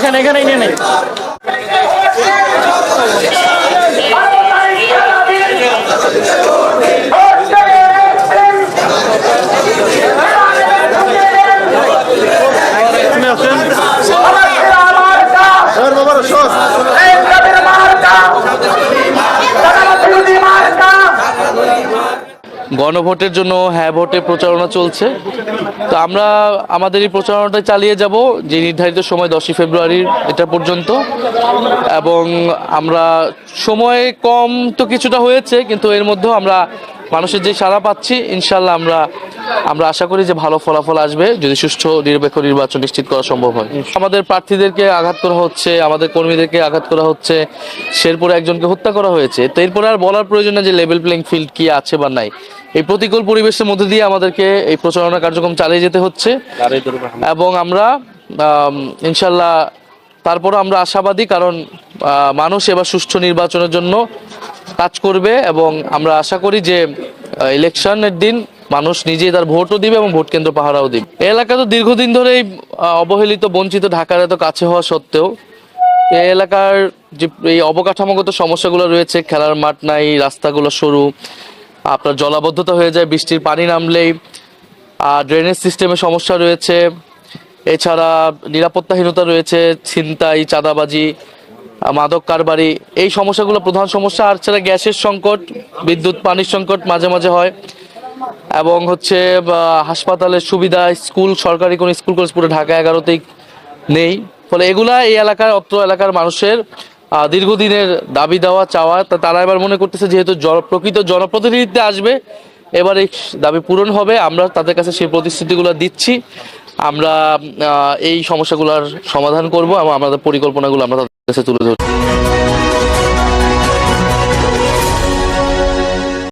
এখানে এখানেই নিয়ে নেই। গণভোটের জন্য হ্যাঁ ভোটে প্রচারণা চলছে। তো আমরা আমাদের এই প্রচারণাটা চালিয়ে যাব যে নির্ধারিত সময় 10ই ফেব্রুয়ারির এটা পর্যন্ত। এবং আমরা সময় কম তো কিছুটা হয়েছে, কিন্তু এর মধ্যেও আমরা মানুষের যে সাড়া পাচ্ছি, ইনশাল্লাহ আমরা আশা করি যে ভালো ফলাফল আসবে যদি সুষ্ঠু নিরপেক্ষ নির্বাচন নিশ্চিত করা সম্ভব হয়। আমাদের প্রার্থীদেরকে আঘাত করা হচ্ছে, আমাদের কর্মীদেরকে আঘাত করা হচ্ছে, শেরপুরে একজনকে হত্যা করা হয়েছে। তো এরপরে আর বলার প্রয়োজন না যে লেভেল প্লেইং ফিল্ড কি আছে বা নাই। এই প্রতিকূল পরিবেশের মধ্যে দিয়ে আমাদেরকে এই প্রচারণা কার্যক্রম চালিয়ে যেতে হচ্ছে এবং আমরা ইনশাল্লাহ তারপরও আমরা আশাবাদী, কারণ মানুষ এবার সুষ্ঠু নির্বাচনের জন্য কাজ করবে এবং আমরা আশা করি যে ইলেকশনের দিন মানুষ নিজেই তার ভোটও দিবে এবং ভোট কেন্দ্র পাহারাও দিবে। এই এলাকা তো দীর্ঘদিন ধরেই অবহেলিত বঞ্চিত, ঢাকার এত কাছে হওয়া সত্ত্বেও এই এলাকার যে এই অবকাঠামোগত সমস্যাগুলো রয়েছে, খেলার মাঠ নাই, রাস্তাগুলো সরু, আপনার জলাবদ্ধতা হয়ে যায় বৃষ্টির পানি নামলেই, ড্রেনেজ সিস্টেমে সমস্যা রয়েছে, এছাড়া নিরাপত্তাহীনতা রয়েছে, ছিনতাই, চাঁদাবাজি, মাদক কারবারি, এই সমস্যাগুলো প্রধান সমস্যা। আর ছাড়া গ্যাসের সংকট, বিদ্যুৎ পানির সংকট মাঝে মাঝে হয়, এবং হচ্ছে হাসপাতালের সুবিধা, স্কুল, সরকারি কোনো স্কুল কলেজ পুরো ঢাকা 11তেই নেই। ফলে এগুলা এই এলাকার অত্র এলাকার মানুষের দীর্ঘদিনের দাবি দেওয়া চাওয়া। তারা এবার মনে করতেছে যেহেতু প্রকৃত জনপ্রতিনিধিত্বে আসবে, এবার এই দাবি পূরণ হবে। আমরা তাদের কাছে সেই প্রতিশ্রুতিগুলো দিচ্ছি। আমরা এই সমস্যাগুলোর সমাধান করব এবং আমাদের পরিকল্পনাগুলো আমরা তাদের কাছে তুলে ধরব।